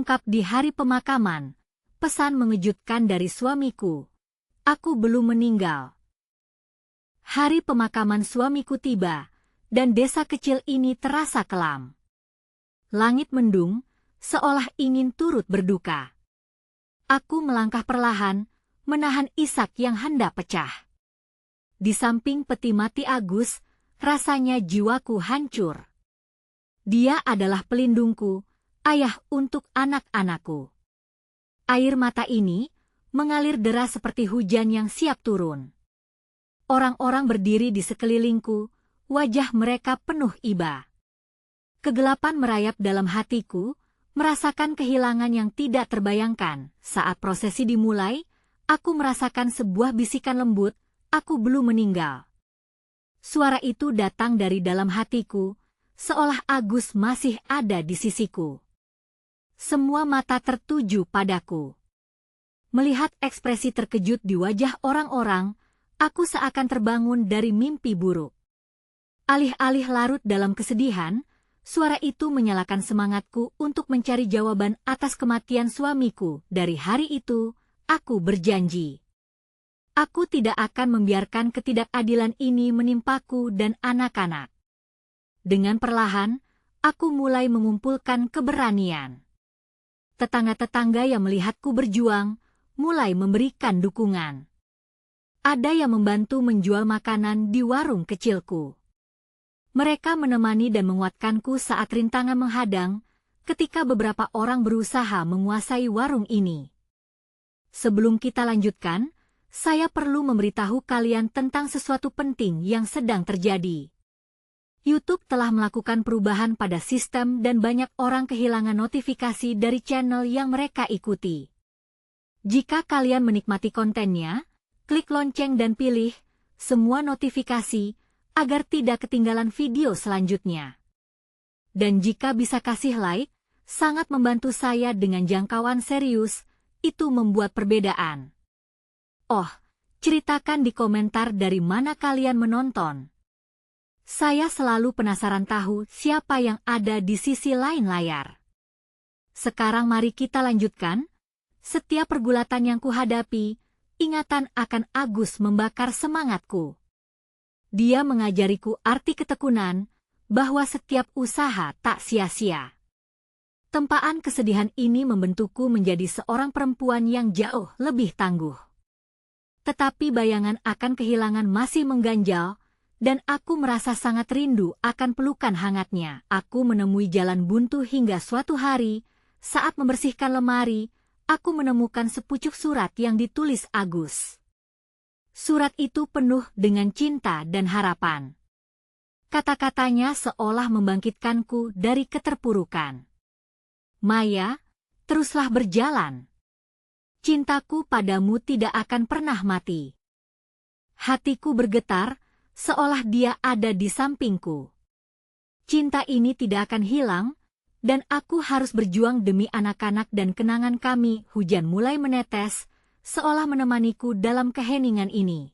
Terungkap di hari pemakaman, pesan mengejutkan dari suamiku. Aku belum meninggal. Hari pemakaman suamiku tiba, dan desa kecil ini terasa kelam. Langit mendung, seolah ingin turut berduka. Aku melangkah perlahan, menahan isak yang hendak pecah. Di samping peti mati Agus, rasanya jiwaku hancur. Dia adalah pelindungku, ayah untuk anak-anakku. Air mata ini mengalir deras seperti hujan yang siap turun. Orang-orang berdiri di sekelilingku, wajah mereka penuh iba. Kegelapan merayap dalam hatiku, merasakan kehilangan yang tidak terbayangkan. Saat prosesi dimulai, aku merasakan sebuah bisikan lembut, aku belum meninggal. Suara itu datang dari dalam hatiku, seolah Agus masih ada di sisiku. Semua mata tertuju padaku. Melihat ekspresi terkejut di wajah orang-orang, aku seakan terbangun dari mimpi buruk. Alih-alih larut dalam kesedihan, suara itu menyalakan semangatku untuk mencari jawaban atas kematian suamiku. Dari hari itu, aku berjanji. Aku tidak akan membiarkan ketidakadilan ini menimpaku dan anak-anak. Dengan perlahan, aku mulai mengumpulkan keberanian. Tetangga-tetangga yang melihatku berjuang, mulai memberikan dukungan. Ada yang membantu menjual makanan di warung kecilku. Mereka menemani dan menguatkanku saat rintangan menghadang, ketika beberapa orang berusaha menguasai warung ini. Sebelum kita lanjutkan, saya perlu memberitahu kalian tentang sesuatu penting yang sedang terjadi. YouTube telah melakukan perubahan pada sistem dan banyak orang kehilangan notifikasi dari channel yang mereka ikuti. Jika kalian menikmati kontennya, klik lonceng dan pilih semua notifikasi agar tidak ketinggalan video selanjutnya. Dan jika bisa kasih like, sangat membantu saya dengan jangkauan serius, itu membuat perbedaan. Oh, ceritakan di komentar dari mana kalian menonton. Saya selalu penasaran tahu siapa yang ada di sisi lain layar. Sekarang mari kita lanjutkan. Setiap pergulatan yang kuhadapi, ingatan akan Agus membakar semangatku. Dia mengajariku arti ketekunan, bahwa setiap usaha tak sia-sia. Tempaan kesedihan ini membentukku menjadi seorang perempuan yang jauh lebih tangguh. Tetapi bayangan akan kehilangan masih mengganjal, dan aku merasa sangat rindu akan pelukan hangatnya. Aku menemui jalan buntu hingga suatu hari, saat membersihkan lemari, aku menemukan sepucuk surat yang ditulis Agus. Surat itu penuh dengan cinta dan harapan. Kata-katanya seolah membangkitkanku dari keterpurukan. Maya, teruslah berjalan. Cintaku padamu tidak akan pernah mati. Hatiku bergetar, seolah dia ada di sampingku. Cinta ini tidak akan hilang, dan aku harus berjuang demi anak-anak dan kenangan kami. Hujan mulai menetes, seolah menemaniku dalam keheningan ini.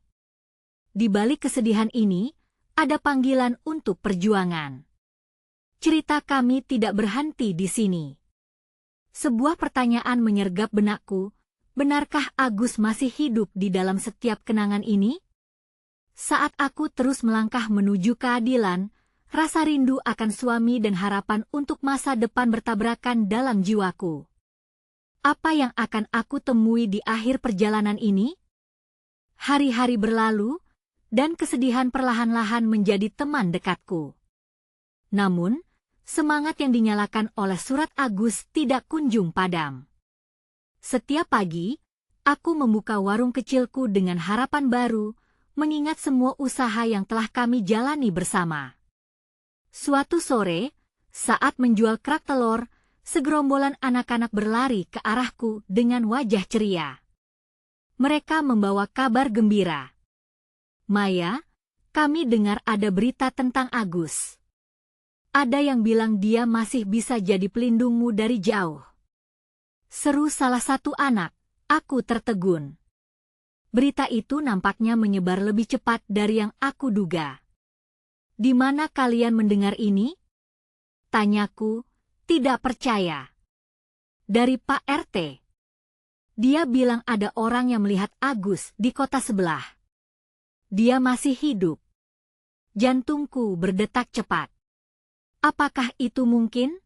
Di balik kesedihan ini, ada panggilan untuk perjuangan. Cerita kami tidak berhenti di sini. Sebuah pertanyaan menyergap benakku, benarkah Agus masih hidup di dalam setiap kenangan ini? Saat aku terus melangkah menuju keadilan, rasa rindu akan suami dan harapan untuk masa depan bertabrakan dalam jiwaku. Apa yang akan aku temui di akhir perjalanan ini? Hari-hari berlalu, dan kesedihan perlahan-lahan menjadi teman dekatku. Namun, semangat yang dinyalakan oleh surat Agus tidak kunjung padam. Setiap pagi, aku membuka warung kecilku dengan harapan baru, mengingat semua usaha yang telah kami jalani bersama. Suatu sore, saat menjual kerak telur, segerombolan anak-anak berlari ke arahku dengan wajah ceria. Mereka membawa kabar gembira. Maya, kami dengar ada berita tentang Agus. Ada yang bilang dia masih bisa jadi pelindungmu dari jauh. Seru salah satu anak, aku tertegun. Berita itu nampaknya menyebar lebih cepat dari yang aku duga. Di mana kalian mendengar ini? Tanyaku, tidak percaya. Dari Pak RT. Dia bilang ada orang yang melihat Agus di kota sebelah. Dia masih hidup. Jantungku berdetak cepat. Apakah itu mungkin?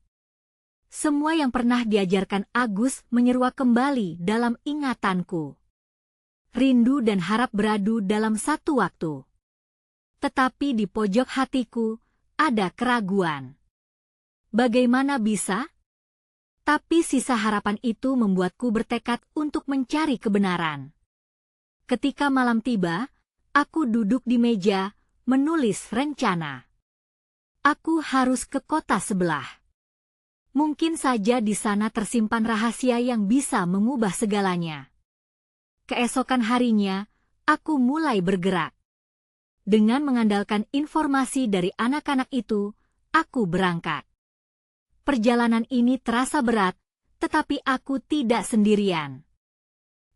Semua yang pernah diajarkan Agus menyeruak kembali dalam ingatanku. Rindu dan harap beradu dalam satu waktu. Tetapi di pojok hatiku ada keraguan. Bagaimana bisa? Tapi sisa harapan itu membuatku bertekad untuk mencari kebenaran. Ketika malam tiba, aku duduk di meja, menulis rencana. Aku harus ke kota sebelah. Mungkin saja di sana tersimpan rahasia yang bisa mengubah segalanya. Keesokan harinya, aku mulai bergerak. Dengan mengandalkan informasi dari anak-anak itu, aku berangkat. Perjalanan ini terasa berat, tetapi aku tidak sendirian.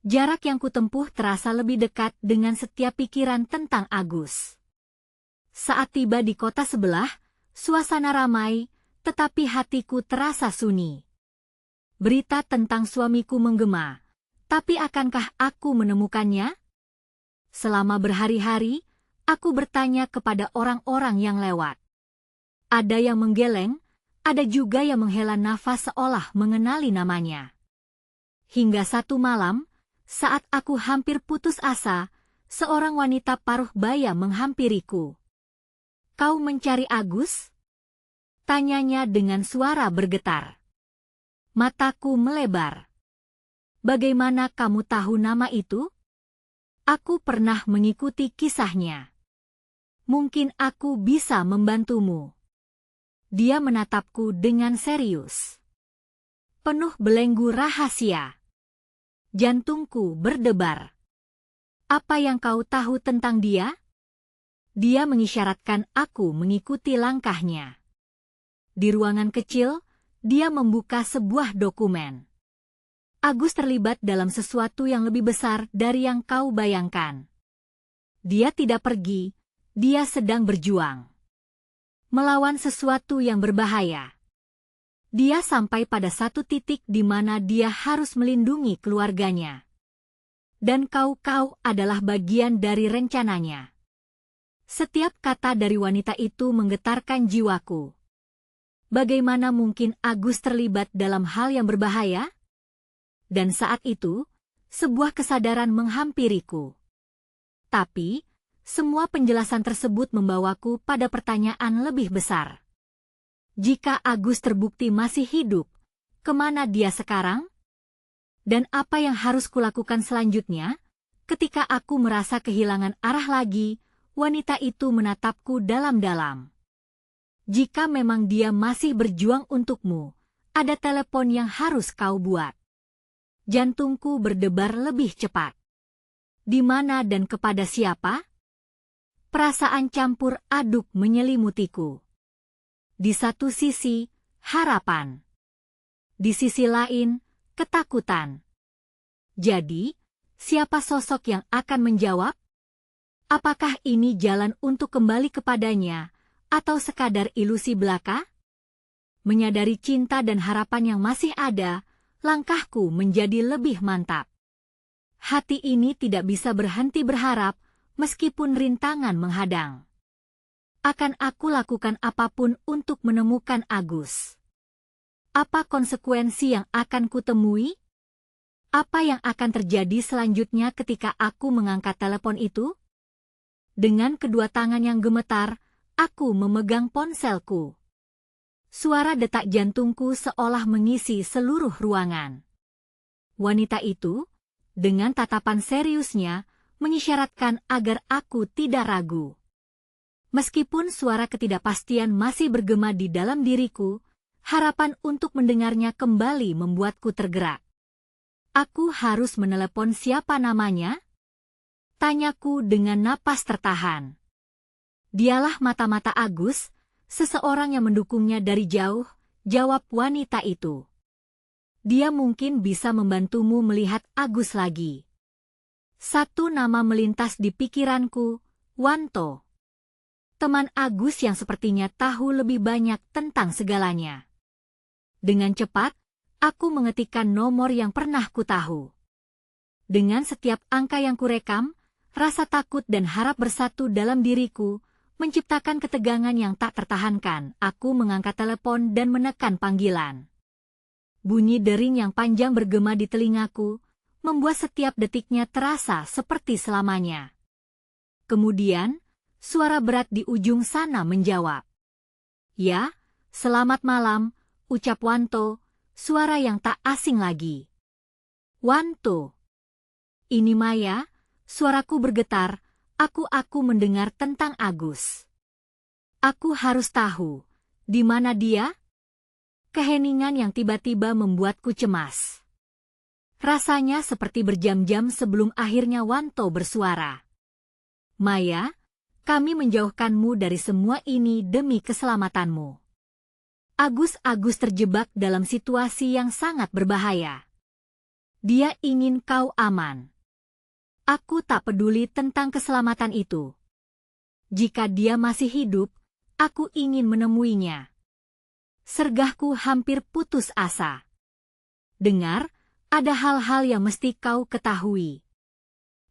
Jarak yang kutempuh terasa lebih dekat dengan setiap pikiran tentang Agus. Saat tiba di kota sebelah, suasana ramai, tetapi hatiku terasa sunyi. Berita tentang suamiku menggema, tapi akankah aku menemukannya? Selama berhari-hari, aku bertanya kepada orang-orang yang lewat. Ada yang menggeleng, ada juga yang menghela nafas seolah mengenali namanya. Hingga satu malam, saat aku hampir putus asa, seorang wanita paruh baya menghampiriku. "Kau mencari Agus?" Tanyanya dengan suara bergetar. Mataku melebar. "Bagaimana kamu tahu nama itu?" "Aku pernah mengikuti kisahnya. Mungkin aku bisa membantumu." Dia menatapku dengan serius. Penuh belenggu rahasia. Jantungku berdebar. "Apa yang kau tahu tentang dia?" Dia mengisyaratkan aku mengikuti langkahnya. Di ruangan kecil, dia membuka sebuah dokumen. "Agus terlibat dalam sesuatu yang lebih besar dari yang kau bayangkan. Dia tidak pergi, dia sedang berjuang. Melawan sesuatu yang berbahaya. Dia sampai pada satu titik di mana dia harus melindungi keluarganya. Dan kau adalah bagian dari rencananya." Setiap kata dari wanita itu menggetarkan jiwaku. Bagaimana mungkin Agus terlibat dalam hal yang berbahaya? Dan saat itu, sebuah kesadaran menghampiriku. Tapi, semua penjelasan tersebut membawaku pada pertanyaan lebih besar. Jika Agus terbukti masih hidup, kemana dia sekarang? Dan apa yang harus kulakukan selanjutnya? Ketika aku merasa kehilangan arah lagi, wanita itu menatapku dalam-dalam. "Jika memang dia masih berjuang untukmu, ada telepon yang harus kau buat." Jantungku berdebar lebih cepat. Di mana dan kepada siapa? Perasaan campur aduk menyelimutiku. Di satu sisi, harapan. Di sisi lain, ketakutan. Jadi, siapa sosok yang akan menjawab? Apakah ini jalan untuk kembali kepadanya, atau sekadar ilusi belaka? Menyadari cinta dan harapan yang masih ada, langkahku menjadi lebih mantap. Hati ini tidak bisa berhenti berharap, meskipun rintangan menghadang. Akan aku lakukan apapun untuk menemukan Agus. Apa konsekuensi yang akan kutemui? Apa yang akan terjadi selanjutnya ketika aku mengangkat telepon itu? Dengan kedua tangan yang gemetar, aku memegang ponselku. Suara detak jantungku seolah mengisi seluruh ruangan. Wanita itu, dengan tatapan seriusnya, mengisyaratkan agar aku tidak ragu. Meskipun suara ketidakpastian masih bergema di dalam diriku, harapan untuk mendengarnya kembali membuatku tergerak. Aku harus menelepon siapa namanya? Tanyaku dengan napas tertahan. Dialah mata-mata Agus, seseorang yang mendukungnya dari jauh, jawab wanita itu. Dia mungkin bisa membantumu melihat Agus lagi. Satu nama melintas di pikiranku, Wanto. Teman Agus yang sepertinya tahu lebih banyak tentang segalanya. Dengan cepat, aku mengetikkan nomor yang pernah kutahu. Dengan setiap angka yang kurekam, rasa takut dan harap bersatu dalam diriku, menciptakan ketegangan yang tak tertahankan. Aku mengangkat telepon dan menekan panggilan. Bunyi dering yang panjang bergema di telingaku, membuat setiap detiknya terasa seperti selamanya. Kemudian, suara berat di ujung sana menjawab. "Ya, selamat malam," ucap Wanto, suara yang tak asing lagi. "Wanto." "Ini Maya," suaraku bergetar, aku mendengar tentang Agus. Aku harus tahu, di mana dia? Keheningan yang tiba-tiba membuatku cemas. Rasanya seperti berjam-jam sebelum akhirnya Wanto bersuara. "Maya, kami menjauhkanmu dari semua ini demi keselamatanmu. Agus terjebak dalam situasi yang sangat berbahaya. Dia ingin kau aman. Aku tak peduli tentang keselamatan itu. Jika dia masih hidup, aku ingin menemuinya." Sergahku hampir putus asa. "Dengar, ada hal-hal yang mesti kau ketahui.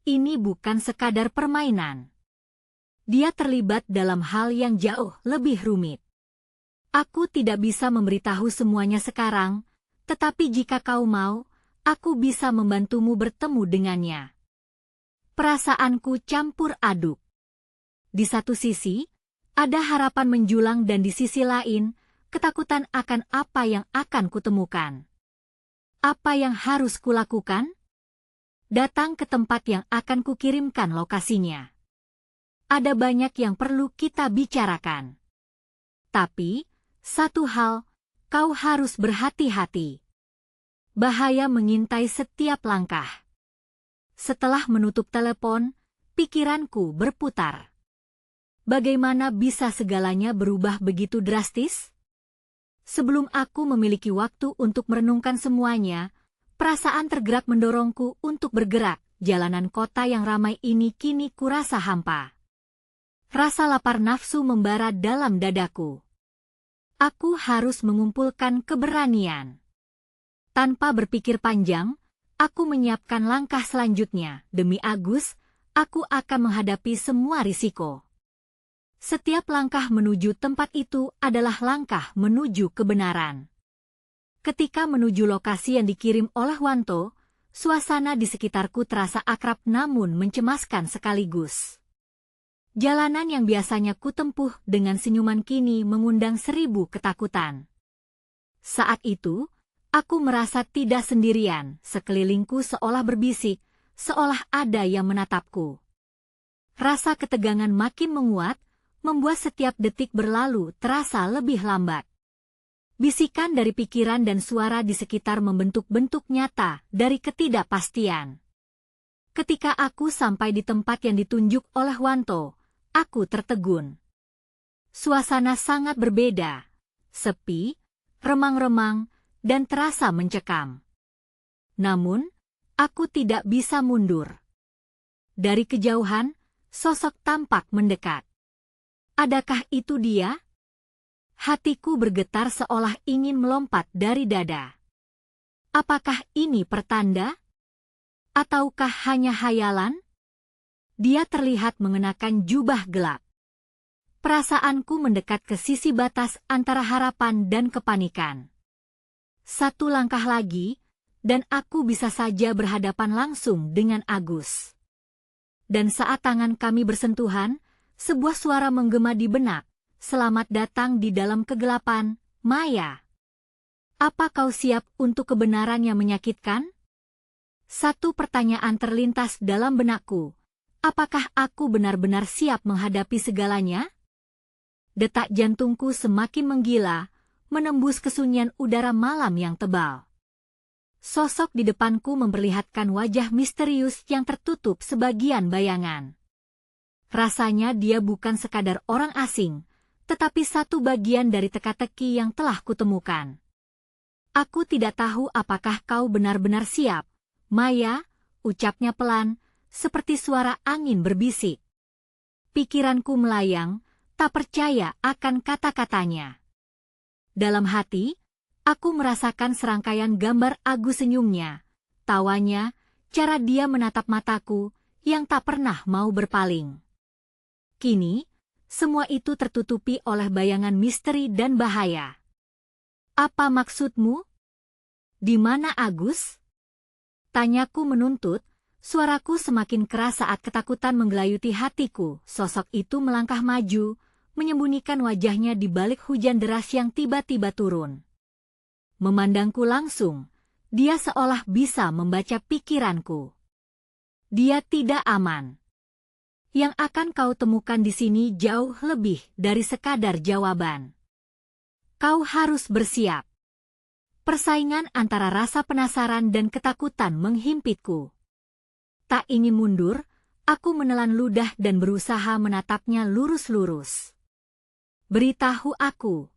Ini bukan sekadar permainan. Dia terlibat dalam hal yang jauh lebih rumit. Aku tidak bisa memberitahu semuanya sekarang, tetapi jika kau mau, aku bisa membantumu bertemu dengannya." Perasaanku campur aduk. Di satu sisi, ada harapan menjulang dan di sisi lain, ketakutan akan apa yang akan kutemukan. Apa yang harus kulakukan? Datang ke tempat yang akan kukirimkan lokasinya. Ada banyak yang perlu kita bicarakan. Tapi, satu hal, kau harus berhati-hati. Bahaya mengintai setiap langkah. Setelah menutup telepon, pikiranku berputar. Bagaimana bisa segalanya berubah begitu drastis? Sebelum aku memiliki waktu untuk merenungkan semuanya, perasaan tergerak mendorongku untuk bergerak. Jalanan kota yang ramai ini kini kurasa hampa. Rasa lapar nafsu membara dalam dadaku. Aku harus mengumpulkan keberanian. Tanpa berpikir panjang, aku menyiapkan langkah selanjutnya. Demi Agus, aku akan menghadapi semua risiko. Setiap langkah menuju tempat itu adalah langkah menuju kebenaran. Ketika menuju lokasi yang dikirim oleh Wanto, suasana di sekitarku terasa akrab namun mencemaskan sekaligus. Jalanan yang biasanya kutempuh dengan senyuman kini mengundang 1000 ketakutan. Saat itu, aku merasa tidak sendirian, sekelilingku seolah berbisik, seolah ada yang menatapku. Rasa ketegangan makin menguat, membuat setiap detik berlalu terasa lebih lambat. Bisikan dari pikiran dan suara di sekitar membentuk bentuk nyata dari ketidakpastian. Ketika aku sampai di tempat yang ditunjuk oleh Wanto, aku tertegun. Suasana sangat berbeda, sepi, remang-remang, dan terasa mencekam. Namun, aku tidak bisa mundur. Dari kejauhan, sosok tampak mendekat. Adakah itu dia? Hatiku bergetar seolah ingin melompat dari dada. Apakah ini pertanda? Ataukah hanya hayalan? Dia terlihat mengenakan jubah gelap. Perasaanku mendekat ke sisi batas antara harapan dan kepanikan. Satu langkah lagi, dan aku bisa saja berhadapan langsung dengan Agus. Dan saat tangan kami bersentuhan, sebuah suara menggema di benak, "Selamat datang di dalam kegelapan, Maya. Apa kau siap untuk kebenaran yang menyakitkan?" Satu pertanyaan terlintas dalam benakku. Apakah aku benar-benar siap menghadapi segalanya? Detak jantungku semakin menggila, menembus kesunyian udara malam yang tebal. Sosok di depanku memperlihatkan wajah misterius yang tertutup sebagian bayangan. Rasanya dia bukan sekadar orang asing, tetapi satu bagian dari teka-teki yang telah kutemukan. "Aku tidak tahu apakah kau benar-benar siap, Maya," ucapnya pelan, seperti suara angin berbisik. Pikiranku melayang, tak percaya akan kata-katanya. Dalam hati, Aku merasakan serangkaian gambar Agus senyumnya, tawanya, cara dia menatap mataku yang tak pernah mau berpaling. Kini, semua itu tertutupi oleh bayangan misteri dan bahaya. Apa maksudmu? Di mana Agus? Tanyaku menuntut, suaraku semakin keras saat ketakutan menggelayuti hatiku. Sosok itu melangkah maju, menyembunyikan wajahnya di balik hujan deras yang tiba-tiba turun. Memandangku langsung, dia seolah bisa membaca pikiranku. Dia tidak aman. Yang akan kau temukan di sini jauh lebih dari sekadar jawaban. Kau harus bersiap. Persaingan antara rasa penasaran dan ketakutan menghimpitku. Tak ingin mundur, aku menelan ludah dan berusaha menatapnya lurus-lurus. Beritahu aku.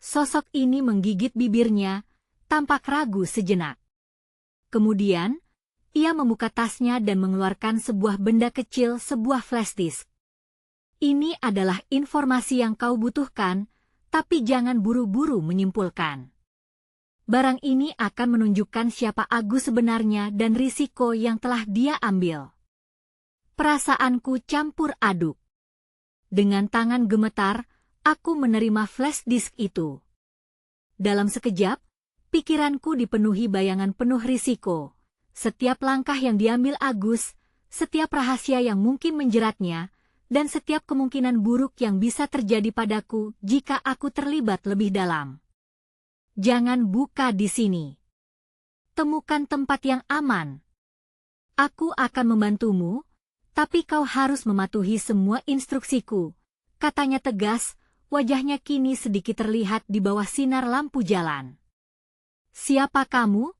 Sosok ini menggigit bibirnya, tampak ragu sejenak. Kemudian, ia membuka tasnya dan mengeluarkan sebuah benda kecil, sebuah flash disk. Ini adalah informasi yang kau butuhkan, tapi jangan buru-buru menyimpulkan. Barang ini akan menunjukkan siapa Agus sebenarnya dan risiko yang telah dia ambil. Perasaanku campur aduk. Dengan tangan gemetar, aku menerima flash disk itu. Dalam sekejap, pikiranku dipenuhi bayangan penuh risiko. Setiap langkah yang diambil Agus, setiap rahasia yang mungkin menjeratnya, dan setiap kemungkinan buruk yang bisa terjadi padaku jika aku terlibat lebih dalam. Jangan buka di sini. Temukan tempat yang aman. Aku akan membantumu, tapi kau harus mematuhi semua instruksiku, katanya tegas, wajahnya kini sedikit terlihat di bawah sinar lampu jalan. Siapa kamu?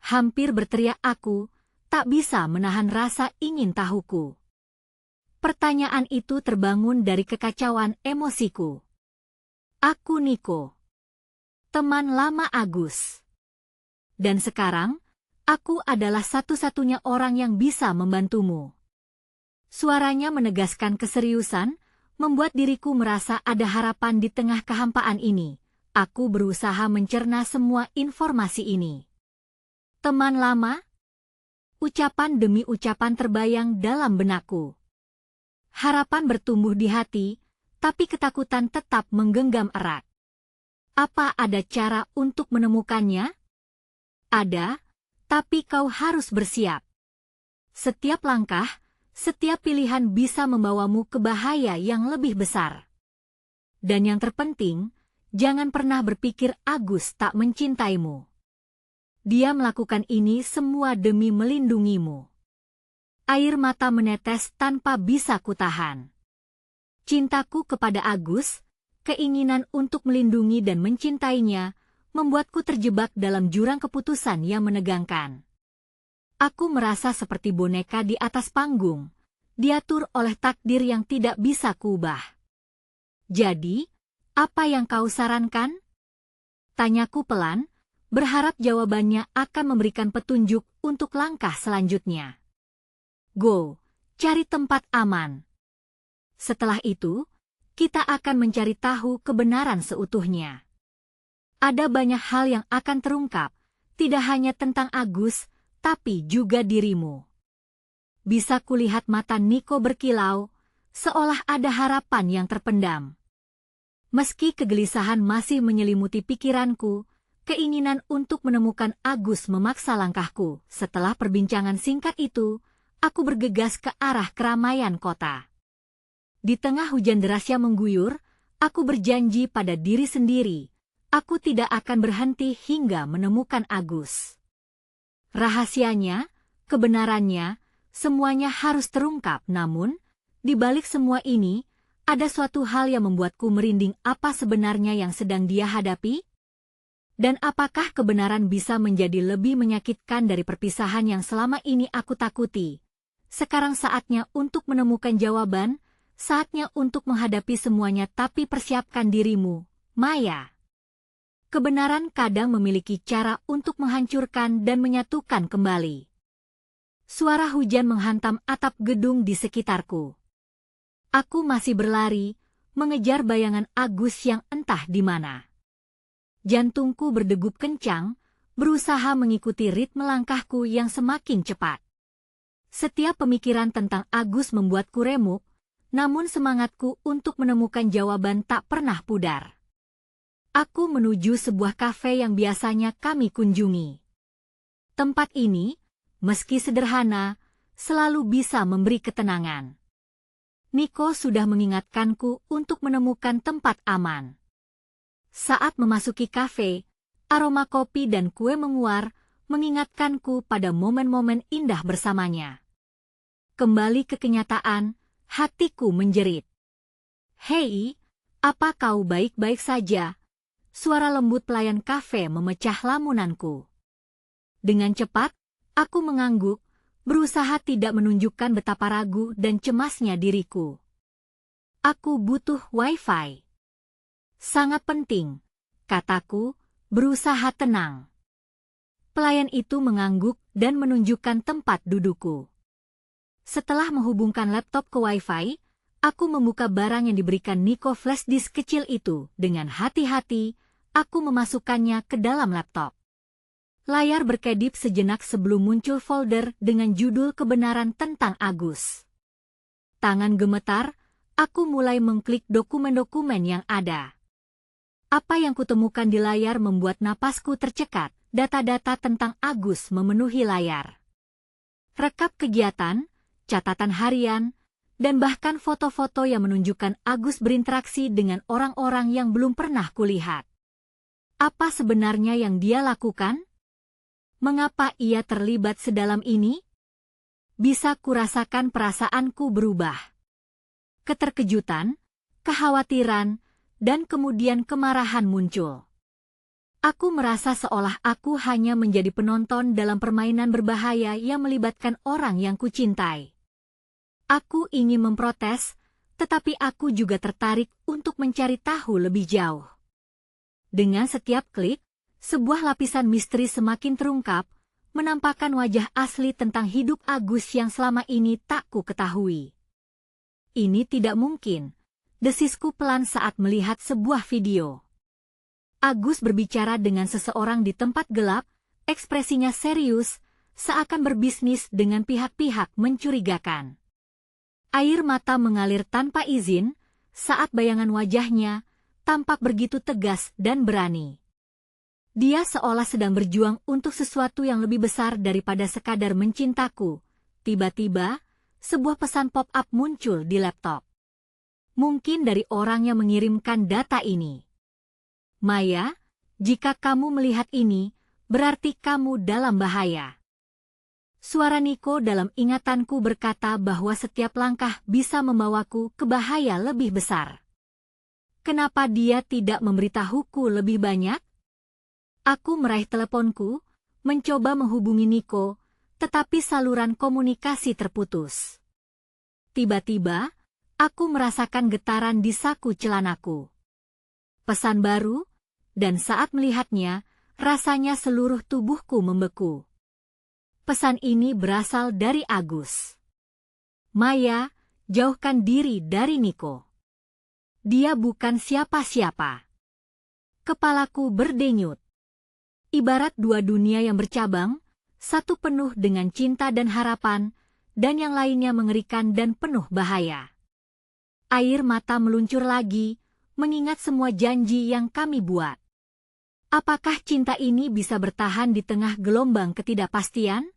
Hampir berteriak aku, tak bisa menahan rasa ingin tahuku. Pertanyaan itu terbangun dari kekacauan emosiku. Aku Niko, teman lama Agus. Dan sekarang, aku adalah satu-satunya orang yang bisa membantumu. Suaranya menegaskan keseriusan, membuat diriku merasa ada harapan di tengah kehampaan ini. Aku berusaha mencerna semua informasi ini. Teman lama? Ucapan demi ucapan terbayang dalam benakku. Harapan bertumbuh di hati, tapi ketakutan tetap menggenggam erat. Apa ada cara untuk menemukannya? Ada, tapi kau harus bersiap. Setiap langkah, setiap pilihan bisa membawamu ke bahaya yang lebih besar. Dan yang terpenting, jangan pernah berpikir Agus tak mencintaimu. Dia melakukan ini semua demi melindungimu. Air mata menetes tanpa bisa kutahan. Cintaku kepada Agus, keinginan untuk melindungi dan mencintainya, membuatku terjebak dalam jurang keputusan yang menegangkan. Aku merasa seperti boneka di atas panggung, diatur oleh takdir yang tidak bisa kuubah. Jadi, apa yang kau sarankan? Tanyaku pelan, berharap jawabannya akan memberikan petunjuk untuk langkah selanjutnya. Go, cari tempat aman. Setelah itu, kita akan mencari tahu kebenaran seutuhnya. Ada banyak hal yang akan terungkap, tidak hanya tentang Agus, tapi juga dirimu. Bisa kulihat mata Niko berkilau, seolah ada harapan yang terpendam. Meski kegelisahan masih menyelimuti pikiranku, keinginan untuk menemukan Agus memaksa langkahku. Setelah perbincangan singkat itu, aku bergegas ke arah keramaian kota. Di tengah hujan deras yang mengguyur, aku berjanji pada diri sendiri, aku tidak akan berhenti hingga menemukan Agus. Rahasianya, kebenarannya, semuanya harus terungkap. Namun, di balik semua ini, ada suatu hal yang membuatku merinding. Apa sebenarnya yang sedang dia hadapi? Dan apakah kebenaran bisa menjadi lebih menyakitkan dari perpisahan yang selama ini aku takuti? Sekarang saatnya untuk menemukan jawaban, saatnya untuk menghadapi semuanya, tapi persiapkan dirimu, Maya. Kebenaran kadang memiliki cara untuk menghancurkan dan menyatukan kembali. Suara hujan menghantam atap gedung di sekitarku. Aku masih berlari, mengejar bayangan Agus yang entah di mana. Jantungku berdegup kencang, berusaha mengikuti ritme langkahku yang semakin cepat. Setiap pemikiran tentang Agus membuatku remuk, namun semangatku untuk menemukan jawaban tak pernah pudar. Aku menuju sebuah kafe yang biasanya kami kunjungi. Tempat ini, meski sederhana, selalu bisa memberi ketenangan. Niko sudah mengingatkanku untuk menemukan tempat aman. Saat memasuki kafe, aroma kopi dan kue menguar, mengingatkanku pada momen-momen indah bersamanya. Kembali ke kenyataan, hatiku menjerit. "Hei, apa kau baik-baik saja?" Suara lembut pelayan kafe memecah lamunanku. Dengan cepat, aku mengangguk, berusaha tidak menunjukkan betapa ragu dan cemasnya diriku. "Aku butuh wifi." "Sangat penting," kataku, berusaha tenang. Pelayan itu mengangguk dan menunjukkan tempat dudukku. Setelah menghubungkan laptop ke wifi, aku membuka barang yang diberikan Niko, flash disk kecil itu. Dengan hati-hati, aku memasukkannya ke dalam laptop. Layar berkedip sejenak sebelum muncul folder dengan judul kebenaran tentang Agus. Tangan gemetar, aku mulai mengklik dokumen-dokumen yang ada. Apa yang kutemukan di layar membuat napasku tercekat. Data-data tentang Agus memenuhi layar. Rekap kegiatan, catatan harian, dan bahkan foto-foto yang menunjukkan Agus berinteraksi dengan orang-orang yang belum pernah kulihat. Apa sebenarnya yang dia lakukan? Mengapa ia terlibat sedalam ini? Bisa kurasakan perasaanku berubah. Keterkejutan, kekhawatiran, dan kemudian kemarahan muncul. Aku merasa seolah aku hanya menjadi penonton dalam permainan berbahaya yang melibatkan orang yang kucintai. Aku ingin memprotes, tetapi aku juga tertarik untuk mencari tahu lebih jauh. Dengan setiap klik, sebuah lapisan misteri semakin terungkap, menampakkan wajah asli tentang hidup Agus yang selama ini tak ku ketahui. "Ini tidak mungkin," desisku pelan saat melihat sebuah video. Agus berbicara dengan seseorang di tempat gelap, ekspresinya serius, seakan berbisnis dengan pihak-pihak mencurigakan. Air mata mengalir tanpa izin, saat bayangan wajahnya tampak begitu tegas dan berani. Dia seolah sedang berjuang untuk sesuatu yang lebih besar daripada sekadar mencintaku. Tiba-tiba, sebuah pesan pop-up muncul di laptop. Mungkin dari orang yang mengirimkan data ini. "Maya, jika kamu melihat ini, berarti kamu dalam bahaya." Suara Niko dalam ingatanku berkata bahwa setiap langkah bisa membawaku ke bahaya lebih besar. Kenapa dia tidak memberitahuku lebih banyak? Aku meraih teleponku, mencoba menghubungi Niko, tetapi saluran komunikasi terputus. Tiba-tiba, aku merasakan getaran di saku celanaku. Pesan baru, dan saat melihatnya, rasanya seluruh tubuhku membeku. Pesan ini berasal dari Agus. "Maya, jauhkan diri dari Niko. Dia bukan siapa-siapa." Kepalaku berdenyut. Ibarat dua dunia yang bercabang, satu penuh dengan cinta dan harapan, dan yang lainnya mengerikan dan penuh bahaya. Air mata meluncur lagi, mengingat semua janji yang kami buat. Apakah cinta ini bisa bertahan di tengah gelombang ketidakpastian?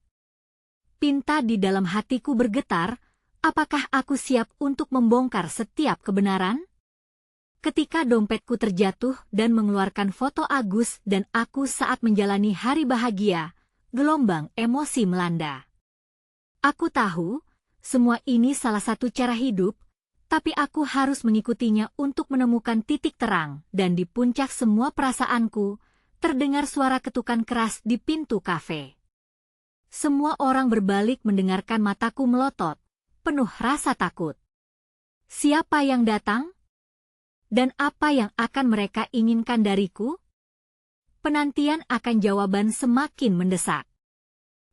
Pinta di dalam hatiku bergetar, apakah aku siap untuk membongkar setiap kebenaran? Ketika dompetku terjatuh dan mengeluarkan foto Agus dan aku saat menjalani hari bahagia, gelombang emosi melanda. Aku tahu, semua ini salah satu cara hidup, tapi aku harus mengikutinya untuk menemukan titik terang, dan di puncak semua perasaanku, terdengar suara ketukan keras di pintu kafe. Semua orang berbalik mendengarkan, mataku melotot, penuh rasa takut. Siapa yang datang? Dan apa yang akan mereka inginkan dariku? Penantian akan jawaban semakin mendesak.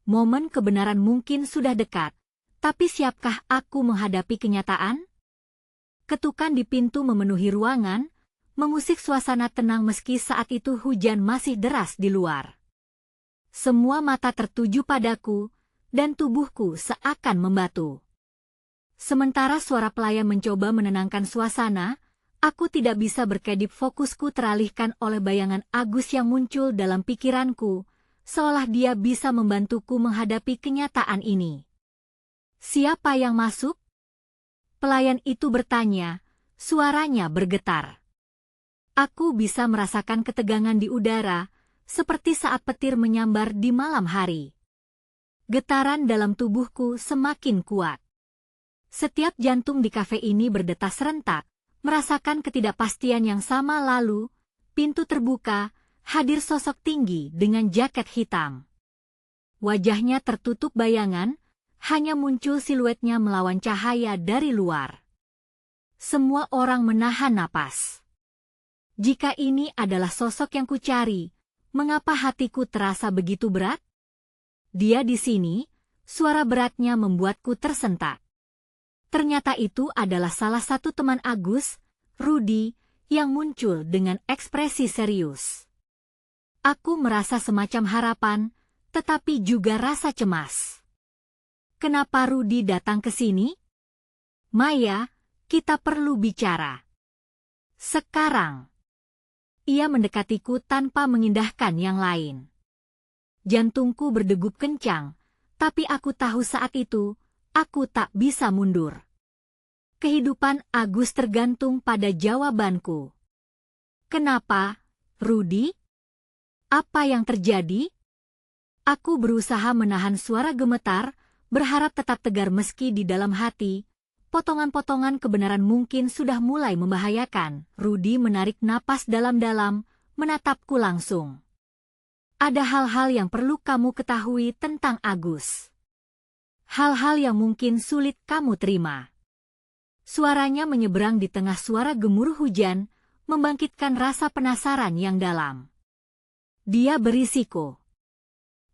Momen kebenaran mungkin sudah dekat, tapi siapkah aku menghadapi kenyataan? Ketukan di pintu memenuhi ruangan, mengusik suasana tenang meski saat itu hujan masih deras di luar. Semua mata tertuju padaku, dan tubuhku seakan membatu. Sementara suara pelayan mencoba menenangkan suasana, aku tidak bisa berkedip, fokusku teralihkan oleh bayangan Agus yang muncul dalam pikiranku, seolah dia bisa membantuku menghadapi kenyataan ini. "Siapa yang masuk?" Pelayan itu bertanya, suaranya bergetar. Aku bisa merasakan ketegangan di udara, seperti saat petir menyambar di malam hari. Getaran dalam tubuhku semakin kuat. Setiap jantung di kafe ini berdetak serentak, merasakan ketidakpastian yang sama. Lalu, pintu terbuka, hadir sosok tinggi dengan jaket hitam. Wajahnya tertutup bayangan, hanya muncul siluetnya melawan cahaya dari luar. Semua orang menahan napas. Jika ini adalah sosok yang kucari, mengapa hatiku terasa begitu berat? Dia di sini, suara beratnya membuatku tersentak. Ternyata itu adalah salah satu teman Agus, Rudy, yang muncul dengan ekspresi serius. Aku merasa semacam harapan, tetapi juga rasa cemas. Kenapa Rudy datang ke sini? "Maya, kita perlu bicara. Sekarang." Ia mendekatiku tanpa mengindahkan yang lain. Jantungku berdegup kencang, tapi aku tahu saat itu, aku tak bisa mundur. Kehidupan Agus tergantung pada jawabanku. "Kenapa, Rudy? Apa yang terjadi?" Aku berusaha menahan suara gemetar, berharap tetap tegar meski di dalam hati, potongan-potongan kebenaran mungkin sudah mulai membahayakan. Rudy menarik napas dalam-dalam, menatapku langsung. "Ada hal-hal yang perlu kamu ketahui tentang Agus. Hal-hal yang mungkin sulit kamu terima." Suaranya menyeberang di tengah suara gemuruh hujan, membangkitkan rasa penasaran yang dalam. Dia berisiko.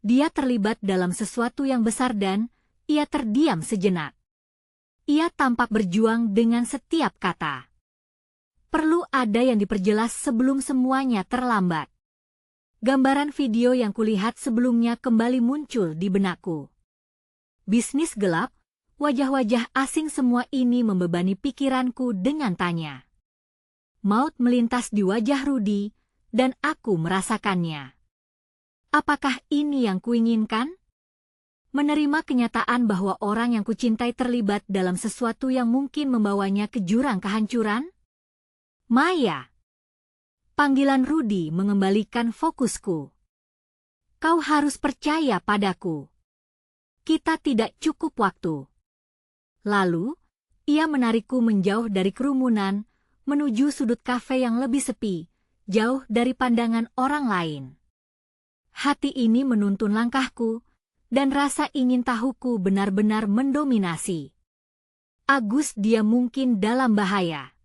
Dia terlibat dalam sesuatu yang besar dan ia terdiam sejenak. Ia tampak berjuang dengan setiap kata. Perlu ada yang diperjelas sebelum semuanya terlambat. Gambaran video yang kulihat sebelumnya kembali muncul di benakku. Bisnis gelap, wajah-wajah asing, semua ini membebani pikiranku dengan tanya. Maut melintas di wajah Rudy, dan aku merasakannya. Apakah ini yang kuinginkan? Menerima kenyataan bahwa orang yang kucintai terlibat dalam sesuatu yang mungkin membawanya ke jurang kehancuran? "Maya." Panggilan Rudy mengembalikan fokusku. "Kau harus percaya padaku. Kita tidak cukup waktu." Lalu, ia menarikku menjauh dari kerumunan, menuju sudut kafe yang lebih sepi, jauh dari pandangan orang lain. Hati ini menuntun langkahku, dan rasa ingin tahuku benar-benar mendominasi. Agus, dia mungkin dalam bahaya.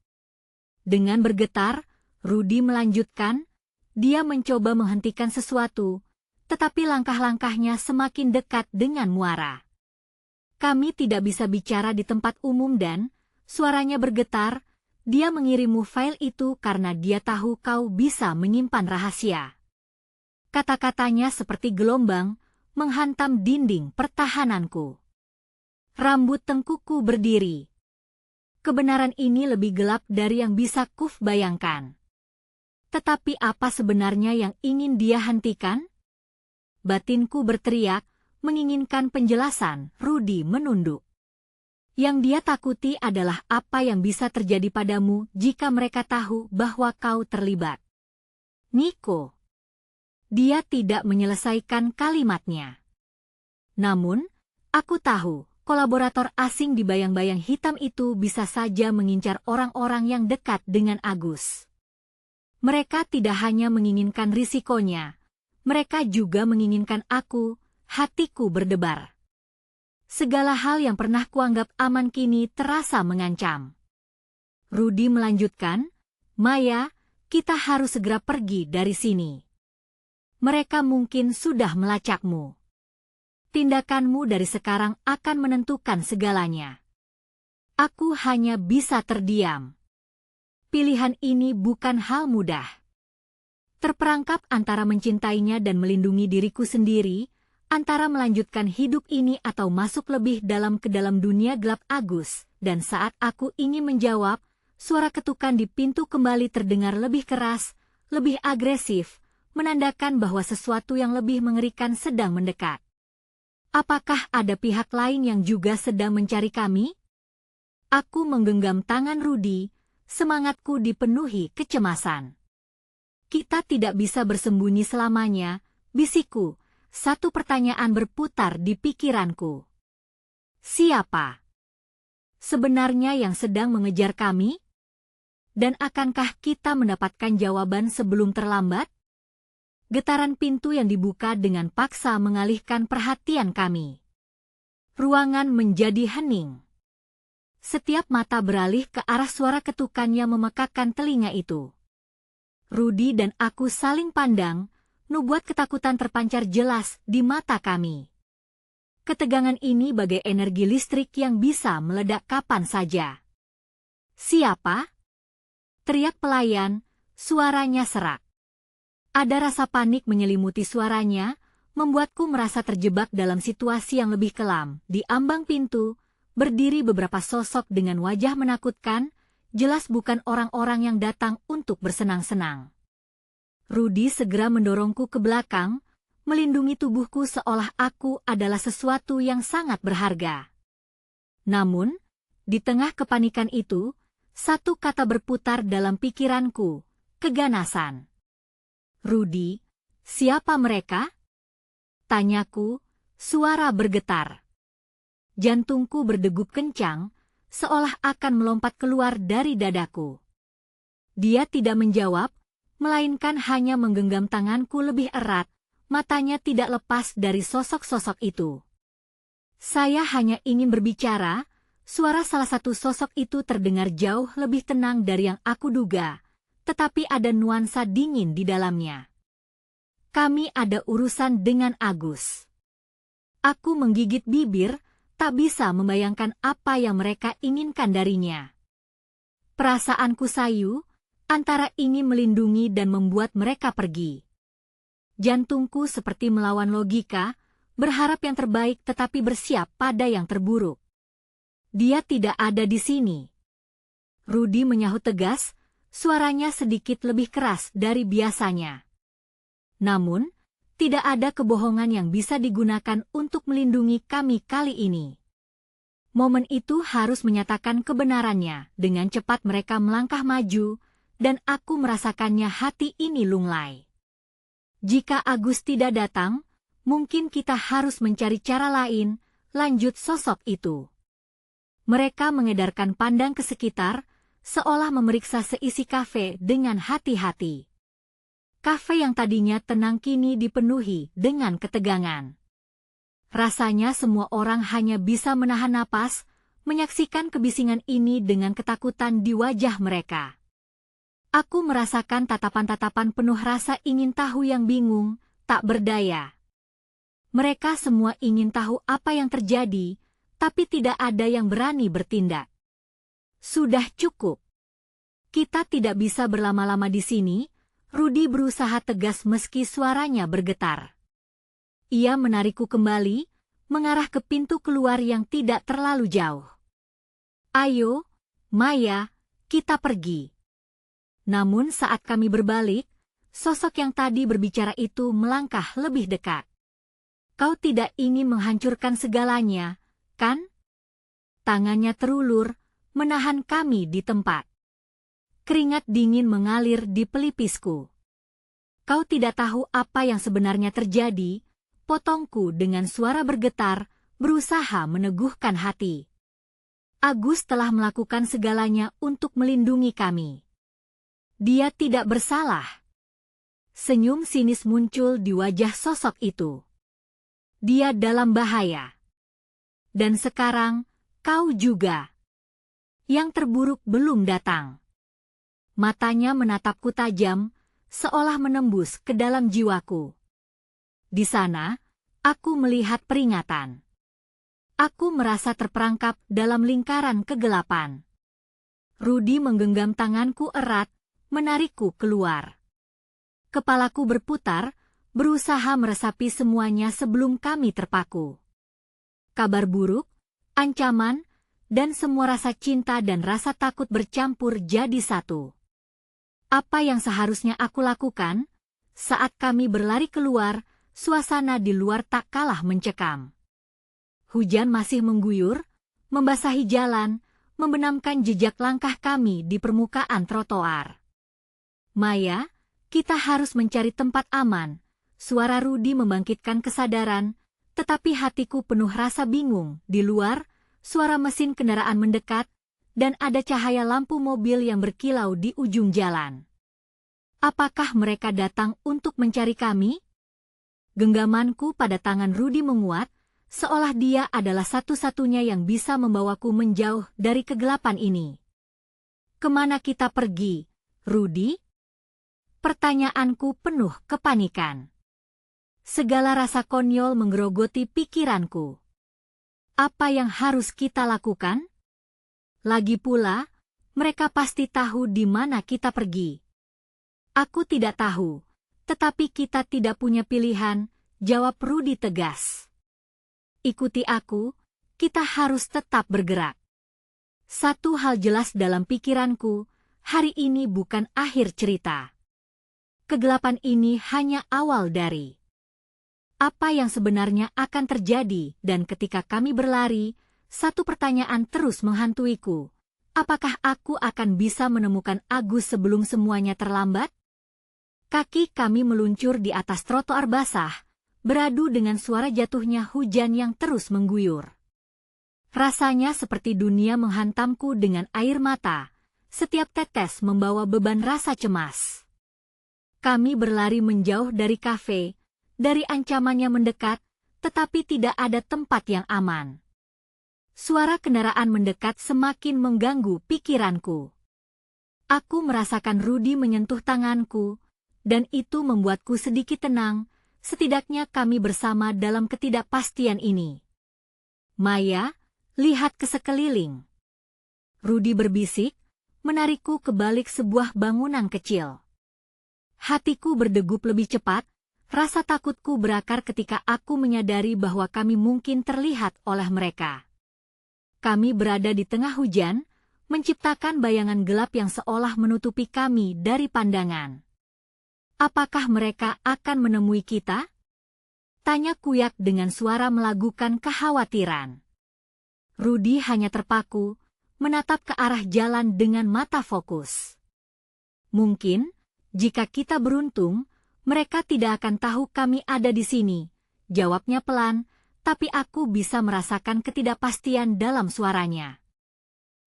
Dengan bergetar, Rudy melanjutkan, dia mencoba menghentikan sesuatu, tetapi langkah-langkahnya semakin dekat dengan muara. "Kami tidak bisa bicara di tempat umum dan," suaranya bergetar, "dia mengirimmu file itu karena dia tahu kau bisa menyimpan rahasia." Kata-katanya seperti gelombang, menghantam dinding pertahananku. Rambut tengkukku berdiri. Kebenaran ini lebih gelap dari yang bisa bayangkan. Tetapi apa sebenarnya yang ingin dia hentikan? Batinku berteriak, menginginkan penjelasan. Rudy menunduk. Yang dia takuti adalah apa yang bisa terjadi padamu jika mereka tahu bahwa kau terlibat. "Nico." Dia tidak menyelesaikan kalimatnya. Namun, aku tahu, kolaborator asing di bayang-bayang hitam itu bisa saja mengincar orang-orang yang dekat dengan Agus. Mereka tidak hanya menginginkan risikonya, mereka juga menginginkan aku. Hatiku berdebar. Segala hal yang pernah kuanggap aman kini terasa mengancam. Rudy melanjutkan, "Maya, kita harus segera pergi dari sini. Mereka mungkin sudah melacakmu. Tindakanmu dari sekarang akan menentukan segalanya." Aku hanya bisa terdiam. Pilihan ini bukan hal mudah. Terperangkap antara mencintainya dan melindungi diriku sendiri, antara melanjutkan hidup ini atau masuk lebih dalam ke dalam dunia gelap Agus, dan saat aku ingin menjawab, suara ketukan di pintu kembali terdengar lebih keras, lebih agresif, menandakan bahwa sesuatu yang lebih mengerikan sedang mendekat. Apakah ada pihak lain yang juga sedang mencari kami? Aku menggenggam tangan Rudy, semangatku dipenuhi kecemasan. Kita tidak bisa bersembunyi selamanya, bisikku. Satu pertanyaan berputar di pikiranku. Siapa sebenarnya yang sedang mengejar kami? Dan akankah kita mendapatkan jawaban sebelum terlambat? Getaran pintu yang dibuka dengan paksa mengalihkan perhatian kami. Ruangan menjadi hening. Setiap mata beralih ke arah suara ketukan yang memekakkan telinga itu. Rudy dan aku saling pandang, nubuat ketakutan terpancar jelas di mata kami. Ketegangan ini bagai energi listrik yang bisa meledak kapan saja. Siapa? Teriak pelayan, suaranya serak. Ada rasa panik menyelimuti suaranya, membuatku merasa terjebak dalam situasi yang lebih kelam. Di ambang pintu, berdiri beberapa sosok dengan wajah menakutkan, jelas bukan orang-orang yang datang untuk bersenang-senang. Rudy segera mendorongku ke belakang, melindungi tubuhku seolah aku adalah sesuatu yang sangat berharga. Namun, di tengah kepanikan itu, satu kata berputar dalam pikiranku, keganasan. Rudy, siapa mereka? Tanyaku, suara bergetar. Jantungku berdegup kencang, seolah akan melompat keluar dari dadaku. Dia tidak menjawab, melainkan hanya menggenggam tanganku lebih erat, matanya tidak lepas dari sosok-sosok itu. Saya hanya ingin berbicara, suara salah satu sosok itu terdengar jauh lebih tenang dari yang aku duga, tetapi ada nuansa dingin di dalamnya. Kami ada urusan dengan Agus. Aku menggigit bibir, tak bisa membayangkan apa yang mereka inginkan darinya. Perasaanku sayu, antara ingin melindungi dan membuat mereka pergi. Jantungku seperti melawan logika, berharap yang terbaik tetapi bersiap pada yang terburuk. Dia tidak ada di sini. Rudy menyahut tegas, suaranya sedikit lebih keras dari biasanya. Namun, tidak ada kebohongan yang bisa digunakan untuk melindungi kami kali ini. Momen itu harus menyatakan kebenarannya. Dengan cepat mereka melangkah maju, dan aku merasakannya hati ini lunglai. Jika Agus tidak datang, mungkin kita harus mencari cara lain, lanjut sosok itu. Mereka mengedarkan pandang ke sekitar, seolah memeriksa seisi kafe dengan hati-hati. Kafe yang tadinya tenang kini dipenuhi dengan ketegangan. Rasanya semua orang hanya bisa menahan napas, menyaksikan kebisingan ini dengan ketakutan di wajah mereka. Aku merasakan tatapan-tatapan penuh rasa ingin tahu yang bingung, tak berdaya. Mereka semua ingin tahu apa yang terjadi, tapi tidak ada yang berani bertindak. Sudah cukup. Kita tidak bisa berlama-lama di sini. Rudy berusaha tegas meski suaranya bergetar. Ia menarikku kembali, mengarah ke pintu keluar yang tidak terlalu jauh. Ayo, Maya, kita pergi. Namun saat kami berbalik, sosok yang tadi berbicara itu melangkah lebih dekat. Kau tidak ingin menghancurkan segalanya, kan? Tangannya terulur, menahan kami di tempat. Keringat dingin mengalir di pelipisku. Kau tidak tahu apa yang sebenarnya terjadi, potongku dengan suara bergetar, berusaha meneguhkan hati. Agus telah melakukan segalanya untuk melindungi kami. Dia tidak bersalah. Senyum sinis muncul di wajah sosok itu. Dia dalam bahaya. Dan sekarang, kau juga. Yang terburuk belum datang. Matanya menatapku tajam, seolah menembus ke dalam jiwaku. Di sana, aku melihat peringatan. Aku merasa terperangkap dalam lingkaran kegelapan. Rudy menggenggam tanganku erat, menarikku keluar. Kepalaku berputar, berusaha meresapi semuanya sebelum kami terpaku. Kabar buruk, ancaman, dan semua rasa cinta dan rasa takut bercampur jadi satu. Apa yang seharusnya aku lakukan? Saat kami berlari keluar, suasana di luar tak kalah mencekam. Hujan masih mengguyur, membasahi jalan, membenamkan jejak langkah kami di permukaan trotoar. Maya, kita harus mencari tempat aman. Suara Rudy membangkitkan kesadaran, tetapi hatiku penuh rasa bingung. Di luar, suara mesin kendaraan mendekat, dan ada cahaya lampu mobil yang berkilau di ujung jalan. Apakah mereka datang untuk mencari kami? Genggamanku pada tangan Rudy menguat, seolah dia adalah satu-satunya yang bisa membawaku menjauh dari kegelapan ini. Kemana kita pergi, Rudy? Pertanyaanku penuh kepanikan. Segala rasa konyol menggerogoti pikiranku. Apa yang harus kita lakukan? Lagi pula, mereka pasti tahu di mana kita pergi. Aku tidak tahu, tetapi kita tidak punya pilihan, jawab Rudy tegas. Ikuti aku, kita harus tetap bergerak. Satu hal jelas dalam pikiranku, hari ini bukan akhir cerita. Kegelapan ini hanya awal dari apa yang sebenarnya akan terjadi, dan ketika kami berlari, satu pertanyaan terus menghantuiku. Apakah aku akan bisa menemukan Agus sebelum semuanya terlambat? Kaki kami meluncur di atas trotoar basah, beradu dengan suara jatuhnya hujan yang terus mengguyur. Rasanya seperti dunia menghantamku dengan air mata, setiap tetes membawa beban rasa cemas. Kami berlari menjauh dari kafe, dari ancamannya mendekat, tetapi tidak ada tempat yang aman. Suara kendaraan mendekat semakin mengganggu pikiranku. Aku merasakan Rudy menyentuh tanganku, dan itu membuatku sedikit tenang, setidaknya kami bersama dalam ketidakpastian ini. Maya, lihat ke sekeliling. Rudy berbisik, menarikku ke balik sebuah bangunan kecil. Hatiku berdegup lebih cepat, rasa takutku berakar ketika aku menyadari bahwa kami mungkin terlihat oleh mereka. Kami berada di tengah hujan, menciptakan bayangan gelap yang seolah menutupi kami dari pandangan. Apakah mereka akan menemui kita? Tanya Kuyak dengan suara melagukan kekhawatiran. Rudy hanya terpaku, menatap ke arah jalan dengan mata fokus. Mungkin, jika kita beruntung, mereka tidak akan tahu kami ada di sini, jawabnya pelan, tapi aku bisa merasakan ketidakpastian dalam suaranya.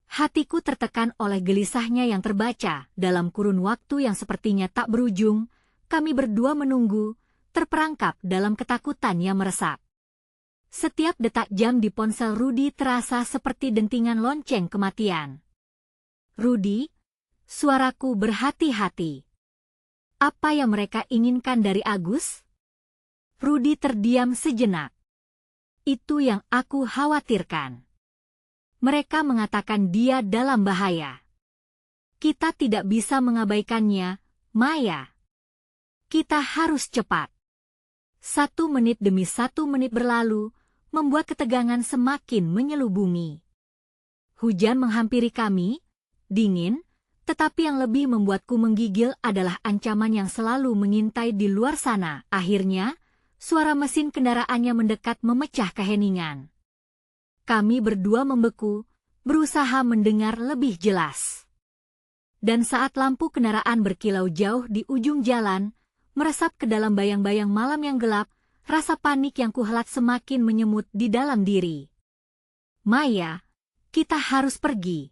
Hatiku tertekan oleh gelisahnya yang terbaca dalam kurun waktu yang sepertinya tak berujung. Kami berdua menunggu, terperangkap dalam ketakutan yang meresap. Setiap detak jam di ponsel Rudy terasa seperti dentingan lonceng kematian. Rudy, suaraku berhati-hati. Apa yang mereka inginkan dari Agus? Rudy terdiam sejenak. Itu yang aku khawatirkan. Mereka mengatakan dia dalam bahaya. Kita tidak bisa mengabaikannya, Maya. Kita harus cepat. 1 menit demi 1 menit berlalu, membuat ketegangan semakin menyelubungi. Hujan menghampiri kami, dingin, tetapi yang lebih membuatku menggigil adalah ancaman yang selalu mengintai di luar sana. Akhirnya, suara mesin kendaraannya mendekat memecah keheningan. Kami berdua membeku, berusaha mendengar lebih jelas. Dan saat lampu kendaraan berkilau jauh di ujung jalan, meresap ke dalam bayang-bayang malam yang gelap, rasa panik yang kuhelat semakin menyemut di dalam diri. Maya, kita harus pergi.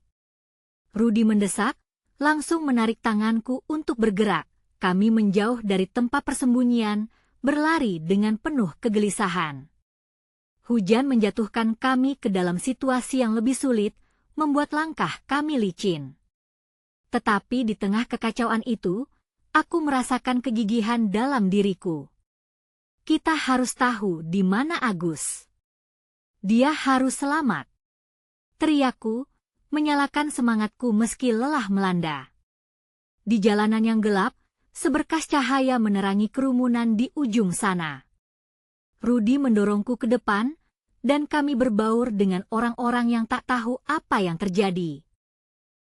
Rudy mendesak, langsung menarik tanganku untuk bergerak. Kami menjauh dari tempat persembunyian, berlari dengan penuh kegelisahan. Hujan menjatuhkan kami ke dalam situasi yang lebih sulit, membuat langkah kami licin. Tetapi di tengah kekacauan itu, aku merasakan kegigihan dalam diriku. Kita harus tahu di mana Agus. Dia harus selamat. Teriakku, menyalakan semangatku meski lelah melanda. Di jalanan yang gelap, seberkas cahaya menerangi kerumunan di ujung sana. Rudy mendorongku ke depan, dan kami berbaur dengan orang-orang yang tak tahu apa yang terjadi.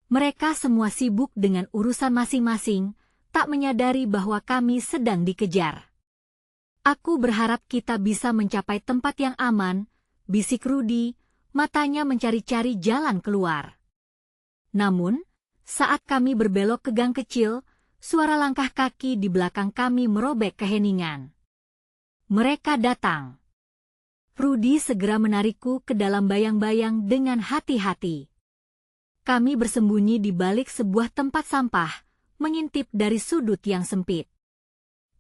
Mereka semua sibuk dengan urusan masing-masing, tak menyadari bahwa kami sedang dikejar. Aku berharap kita bisa mencapai tempat yang aman, bisik Rudy, matanya mencari-cari jalan keluar. Namun, saat kami berbelok ke gang kecil, suara langkah kaki di belakang kami merobek keheningan. Mereka datang. Rudy segera menarikku ke dalam bayang-bayang dengan hati-hati. Kami bersembunyi di balik sebuah tempat sampah, mengintip dari sudut yang sempit.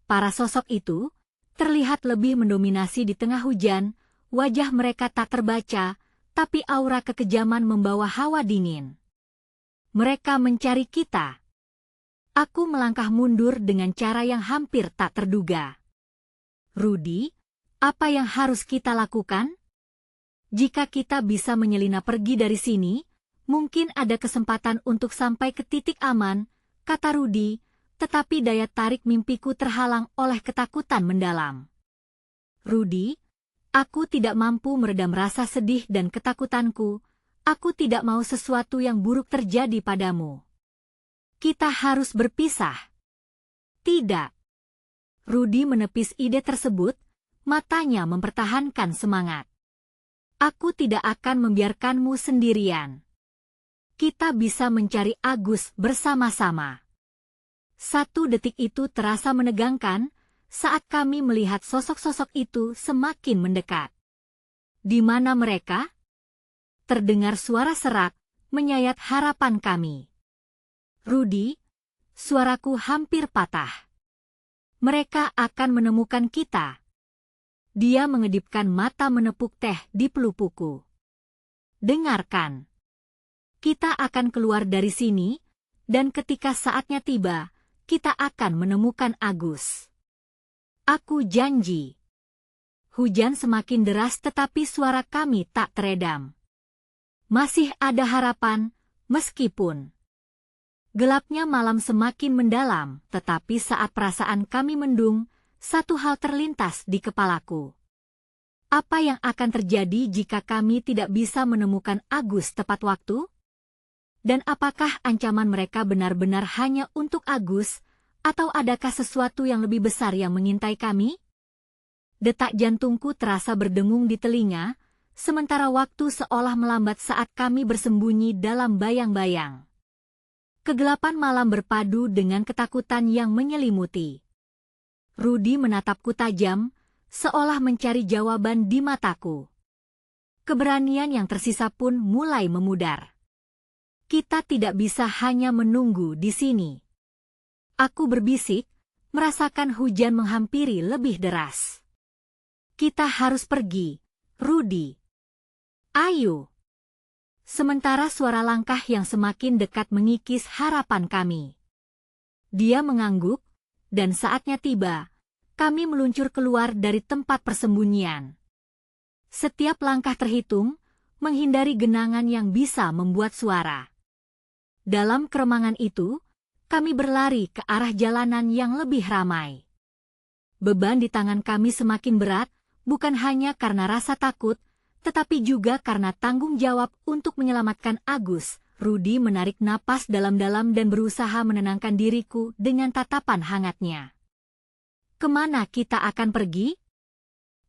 Para sosok itu terlihat lebih mendominasi di tengah hujan, wajah mereka tak terbaca, tapi aura kekejaman membawa hawa dingin. Mereka mencari kita. Aku melangkah mundur dengan cara yang hampir tak terduga. Rudy, apa yang harus kita lakukan? Jika kita bisa menyelinap pergi dari sini, mungkin ada kesempatan untuk sampai ke titik aman, kata Rudy, tetapi daya tarik mimpiku terhalang oleh ketakutan mendalam. Rudy, aku tidak mampu meredam rasa sedih dan ketakutanku. Aku tidak mau sesuatu yang buruk terjadi padamu. Kita harus berpisah. Tidak. Rudy menepis ide tersebut, matanya mempertahankan semangat. Aku tidak akan membiarkanmu sendirian. Kita bisa mencari Agus bersama-sama. 1 detik itu terasa menegangkan saat kami melihat sosok-sosok itu semakin mendekat. Di mana mereka? Terdengar suara serak, menyayat harapan kami. Rudy, suaraku hampir patah. Mereka akan menemukan kita. Dia mengedipkan mata menepuk teh di pelupuku. Dengarkan. Kita akan keluar dari sini, dan ketika saatnya tiba, kita akan menemukan Agus. Aku janji. Hujan semakin deras tetapi suara kami tak teredam. Masih ada harapan, meskipun gelapnya malam semakin mendalam, tetapi saat perasaan kami mendung, satu hal terlintas di kepalaku. Apa yang akan terjadi jika kami tidak bisa menemukan Agus tepat waktu? Dan apakah ancaman mereka benar-benar hanya untuk Agus, atau adakah sesuatu yang lebih besar yang mengintai kami? Detak jantungku terasa berdengung di telinga, sementara waktu seolah melambat saat kami bersembunyi dalam bayang-bayang. Kegelapan malam berpadu dengan ketakutan yang menyelimuti. Rudy menatapku tajam, seolah mencari jawaban di mataku. Keberanian yang tersisa pun mulai memudar. Kita tidak bisa hanya menunggu di sini. Aku berbisik, merasakan hujan menghampiri lebih deras. Kita harus pergi, Rudy. Ayo. Sementara suara langkah yang semakin dekat mengikis harapan kami. Dia mengangguk, dan saatnya tiba, kami meluncur keluar dari tempat persembunyian. Setiap langkah terhitung, menghindari genangan yang bisa membuat suara. Dalam keremangan itu, kami berlari ke arah jalanan yang lebih ramai. Beban di tangan kami semakin berat, bukan hanya karena rasa takut, tetapi juga karena tanggung jawab untuk menyelamatkan Agus. Rudy menarik napas dalam-dalam dan berusaha menenangkan diriku dengan tatapan hangatnya. Kemana kita akan pergi?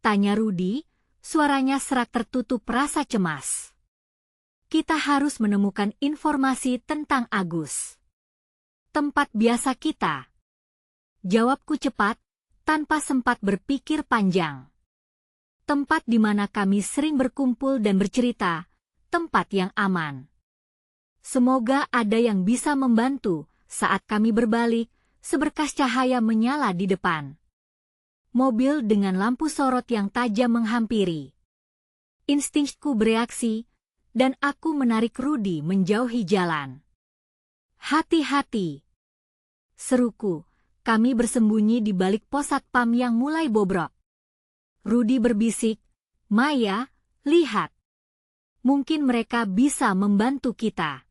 Tanya Rudy, suaranya serak tertutup rasa cemas. Kita harus menemukan informasi tentang Agus. Tempat biasa kita. Jawabku cepat, tanpa sempat berpikir panjang. Tempat di mana kami sering berkumpul dan bercerita, tempat yang aman. Semoga ada yang bisa membantu. Saat kami berbalik, seberkas cahaya menyala di depan. Mobil dengan lampu sorot yang tajam menghampiri. Instingku bereaksi, dan aku menarik Rudy menjauhi jalan. Hati-hati, seruku. Kami bersembunyi di balik pos satpam yang mulai bobrok. Rudy berbisik, Maya, lihat. Mungkin mereka bisa membantu kita.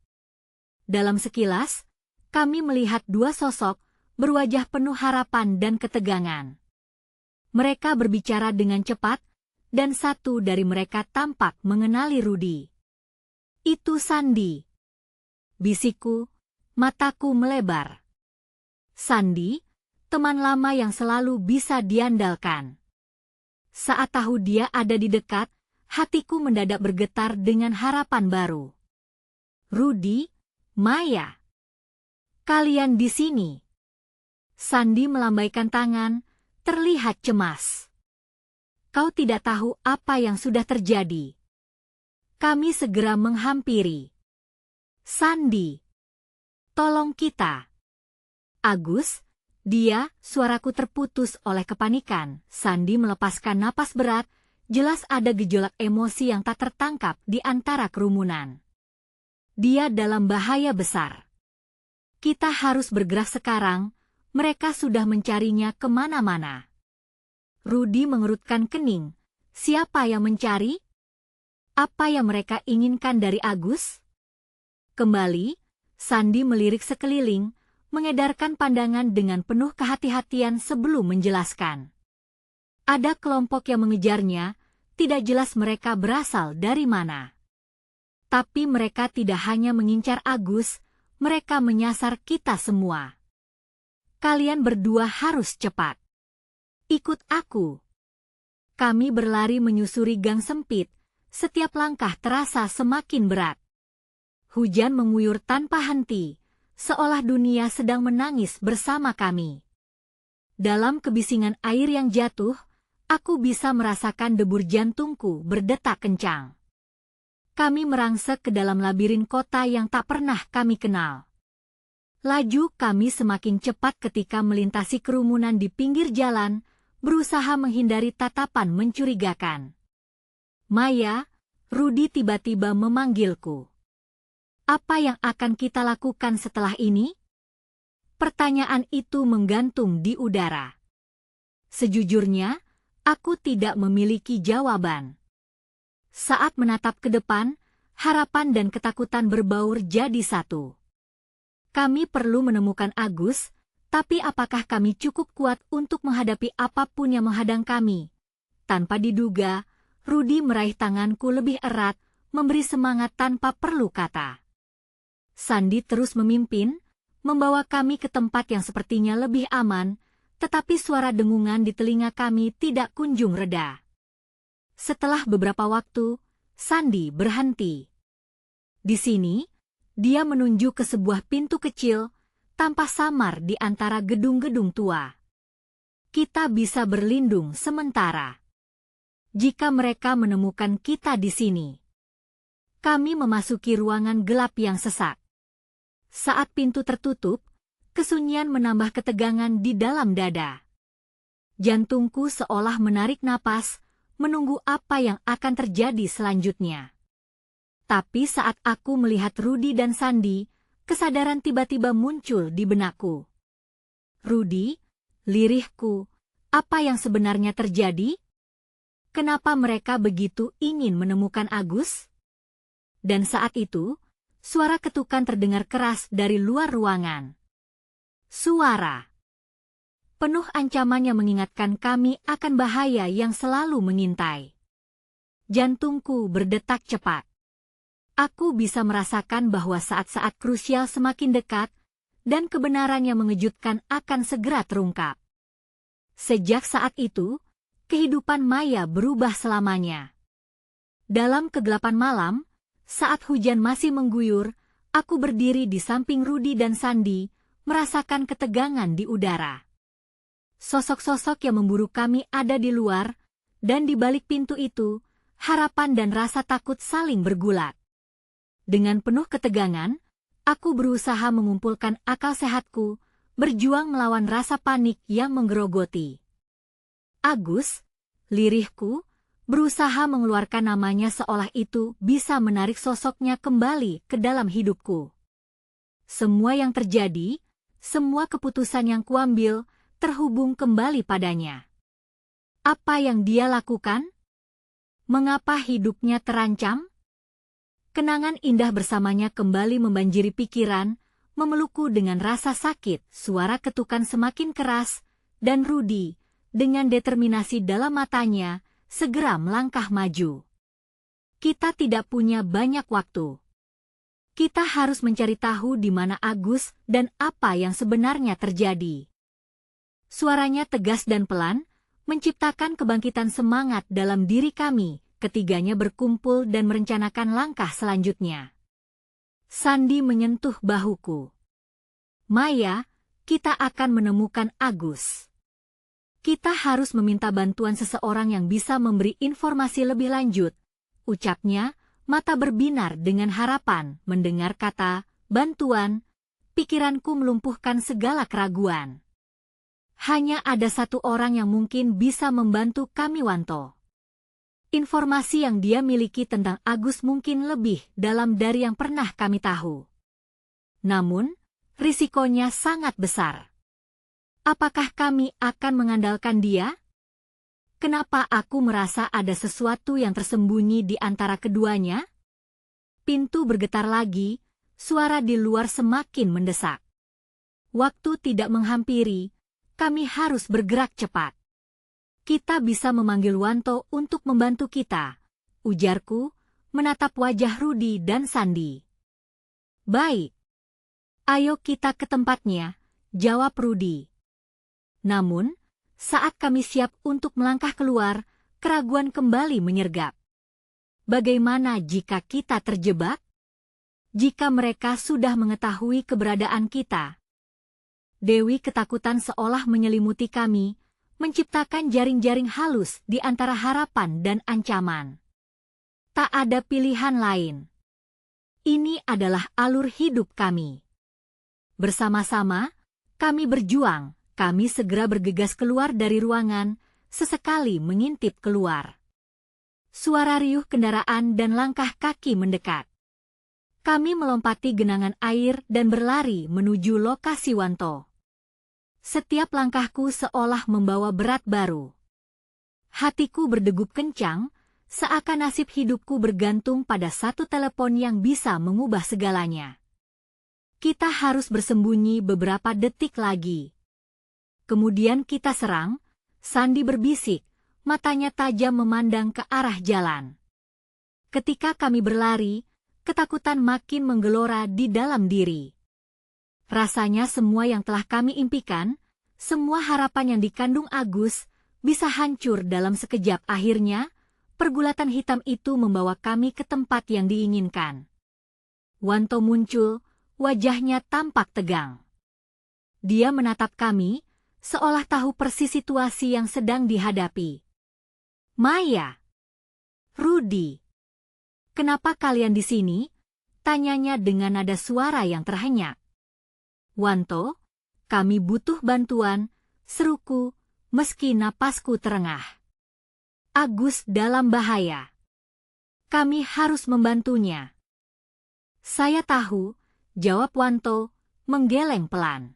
Dalam sekilas, kami melihat dua sosok berwajah penuh harapan dan ketegangan. Mereka berbicara dengan cepat, dan satu dari mereka tampak mengenali Rudy. Itu Sandy. Bisikku, mataku melebar. Sandy, teman lama yang selalu bisa diandalkan. Saat tahu dia ada di dekat, hatiku mendadak bergetar dengan harapan baru. Rudy, Maya, kalian di sini. Sandy melambaikan tangan, terlihat cemas. Kau tidak tahu apa yang sudah terjadi. Kami segera menghampiri. Sandy, tolong kita. Agus, suaraku terputus oleh kepanikan. Sandy melepaskan napas berat, jelas ada gejolak emosi yang tak tertangkap di antara kerumunan. Dia dalam bahaya besar. Kita harus bergerak sekarang, mereka sudah mencarinya kemana-mana. Rudy mengerutkan kening. Siapa yang mencari? Apa yang mereka inginkan dari Agus? Kembali, Sandy melirik sekeliling, mengedarkan pandangan dengan penuh kehati-hatian sebelum menjelaskan. Ada kelompok yang mengejarnya, tidak jelas mereka berasal dari mana. Tapi mereka tidak hanya mengincar Agus, mereka menyasar kita semua. Kalian berdua harus cepat. Ikut aku. Kami berlari menyusuri gang sempit, setiap langkah terasa semakin berat. Hujan mengguyur tanpa henti, seolah dunia sedang menangis bersama kami. Dalam kebisingan air yang jatuh, aku bisa merasakan debur jantungku berdetak kencang. Kami merangsek ke dalam labirin kota yang tak pernah kami kenal. Laju kami semakin cepat ketika melintasi kerumunan di pinggir jalan, berusaha menghindari tatapan mencurigakan. Maya, Rudy tiba-tiba memanggilku. Apa yang akan kita lakukan setelah ini? Pertanyaan itu menggantung di udara. Sejujurnya, aku tidak memiliki jawaban. Saat menatap ke depan, harapan dan ketakutan berbaur jadi satu. Kami perlu menemukan Agus, tapi apakah kami cukup kuat untuk menghadapi apapun yang menghadang kami? Tanpa diduga, Rudy meraih tanganku lebih erat, memberi semangat tanpa perlu kata. Sandy terus memimpin, membawa kami ke tempat yang sepertinya lebih aman, tetapi suara dengungan di telinga kami tidak kunjung reda. Setelah beberapa waktu, Sandy berhenti. Di sini, dia menunjuk ke sebuah pintu kecil, tampak samar di antara gedung-gedung tua. Kita bisa berlindung sementara. Jika mereka menemukan kita di sini. Kami memasuki ruangan gelap yang sesak. Saat pintu tertutup, kesunyian menambah ketegangan di dalam dada. Jantungku seolah menarik napas, menunggu apa yang akan terjadi selanjutnya. Tapi saat aku melihat Rudy dan Sandy, kesadaran tiba-tiba muncul di benakku. Rudy, lirihku, apa yang sebenarnya terjadi? Kenapa mereka begitu ingin menemukan Agus? Dan saat itu, suara ketukan terdengar keras dari luar ruangan. Suara penuh ancaman yang mengingatkan kami akan bahaya yang selalu mengintai. Jantungku berdetak cepat. Aku bisa merasakan bahwa saat-saat krusial semakin dekat, dan kebenaran yang mengejutkan akan segera terungkap. Sejak saat itu, kehidupan Maya berubah selamanya. Dalam kegelapan malam, saat hujan masih mengguyur, aku berdiri di samping Rudy dan Sandy, merasakan ketegangan di udara. Sosok-sosok yang memburu kami ada di luar, dan di balik pintu itu, harapan dan rasa takut saling bergulat. Dengan penuh ketegangan, aku berusaha mengumpulkan akal sehatku, berjuang melawan rasa panik yang menggerogoti. Agus, lirihku, berusaha mengeluarkan namanya seolah itu bisa menarik sosoknya kembali ke dalam hidupku. Semua yang terjadi, semua keputusan yang kuambil, terhubung kembali padanya. Apa yang dia lakukan? Mengapa hidupnya terancam? Kenangan indah bersamanya kembali membanjiri pikiran, memelukku dengan rasa sakit, suara ketukan semakin keras, dan Rudy, dengan determinasi dalam matanya, segera melangkah maju. Kita tidak punya banyak waktu. Kita harus mencari tahu di mana Agus dan apa yang sebenarnya terjadi. Suaranya tegas dan pelan, menciptakan kebangkitan semangat dalam diri kami. Ketiganya berkumpul dan merencanakan langkah selanjutnya. Sandi menyentuh bahuku. Maya, kita akan menemukan Agus. Kita harus meminta bantuan seseorang yang bisa memberi informasi lebih lanjut. Ucapnya, mata berbinar dengan harapan. Mendengar kata bantuan, pikiranku melumpuhkan segala keraguan. Hanya ada satu orang yang mungkin bisa membantu kami, Wanto. Informasi yang dia miliki tentang Agus mungkin lebih dalam dari yang pernah kami tahu. Namun, risikonya sangat besar. Apakah kami akan mengandalkan dia? Kenapa aku merasa ada sesuatu yang tersembunyi di antara keduanya? Pintu bergetar lagi, suara di luar semakin mendesak. Waktu tidak menghampiri, kami harus bergerak cepat. Kita bisa memanggil Wanto untuk membantu kita, ujarku, menatap wajah Rudy dan Sandi. Baik. Ayo kita ke tempatnya, jawab Rudy. Namun, saat kami siap untuk melangkah keluar, keraguan kembali menyergap. Bagaimana jika kita terjebak? Jika mereka sudah mengetahui keberadaan kita? Dewi ketakutan seolah menyelimuti kami, menciptakan jaring-jaring halus di antara harapan dan ancaman. Tak ada pilihan lain. Ini adalah alur hidup kami. Bersama-sama, kami berjuang, kami segera bergegas keluar dari ruangan, sesekali mengintip keluar. Suara riuh kendaraan dan langkah kaki mendekat. Kami melompati genangan air dan berlari menuju lokasi Wanto. Setiap langkahku seolah membawa berat baru. Hatiku berdegup kencang, seakan nasib hidupku bergantung pada satu telepon yang bisa mengubah segalanya. Kita harus bersembunyi beberapa detik lagi. Kemudian kita serang, Sandi berbisik, matanya tajam memandang ke arah jalan. Ketika kami berlari, ketakutan makin menggelora di dalam diri. Rasanya semua yang telah kami impikan, semua harapan yang dikandung Agus, bisa hancur dalam sekejap. Akhirnya, pergulatan hitam itu membawa kami ke tempat yang diinginkan. Wanto muncul, wajahnya tampak tegang. Dia menatap kami, seolah tahu persis situasi yang sedang dihadapi. Maya, Rudy, kenapa kalian di sini? Tanyanya dengan nada suara yang terhenyak. Wanto, kami butuh bantuan, seruku, meski napasku terengah. Agus dalam bahaya. Kami harus membantunya. Saya tahu, jawab Wanto, menggeleng pelan.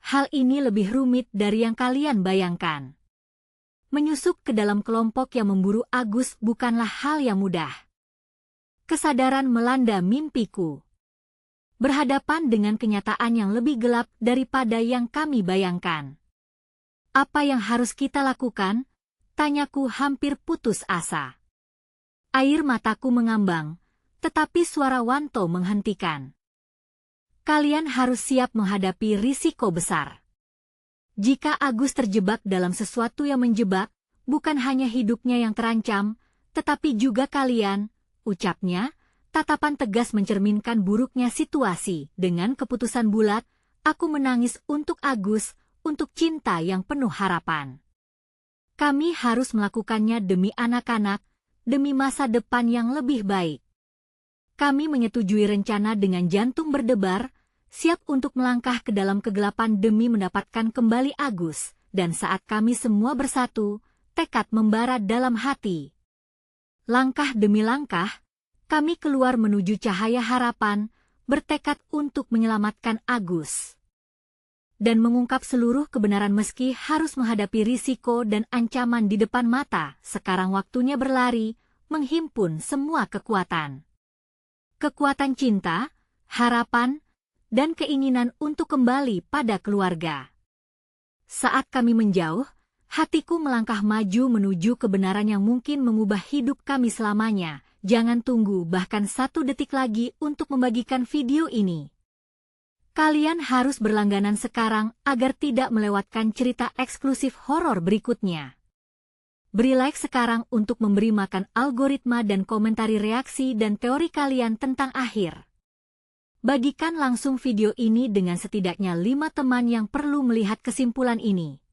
Hal ini lebih rumit dari yang kalian bayangkan. Menyusup ke dalam kelompok yang memburu Agus bukanlah hal yang mudah. Kesadaran melanda mimpiku. Berhadapan dengan kenyataan yang lebih gelap daripada yang kami bayangkan. Apa yang harus kita lakukan? Tanyaku hampir putus asa. Air mataku mengambang, tetapi suara Wanto menghentikan. Kalian harus siap menghadapi risiko besar. Jika Agus terjebak dalam sesuatu yang menjebak, bukan hanya hidupnya yang terancam, tetapi juga kalian, ucapnya. Tatapan tegas mencerminkan buruknya situasi. Dengan keputusan bulat, aku menangis untuk Agus, untuk cinta yang penuh harapan. Kami harus melakukannya demi anak-anak, demi masa depan yang lebih baik. Kami menyetujui rencana dengan jantung berdebar, siap untuk melangkah ke dalam kegelapan demi mendapatkan kembali Agus, dan saat kami semua bersatu, tekad membara dalam hati. Langkah demi langkah, kami keluar menuju cahaya harapan, bertekad untuk menyelamatkan Agus. Dan mengungkap seluruh kebenaran meski harus menghadapi risiko dan ancaman di depan mata. Sekarang waktunya berlari, menghimpun semua kekuatan. kekuatan cinta, harapan, dan keinginan untuk kembali pada keluarga. Saat kami menjauh, hatiku melangkah maju menuju kebenaran yang mungkin mengubah hidup kami selamanya. Jangan tunggu bahkan 1 detik lagi untuk membagikan video ini. Kalian harus berlangganan sekarang agar tidak melewatkan cerita eksklusif horor berikutnya. Beri like sekarang untuk memberi makan algoritma dan komentari reaksi dan teori kalian tentang akhir. Bagikan langsung video ini dengan setidaknya 5 teman yang perlu melihat kesimpulan ini.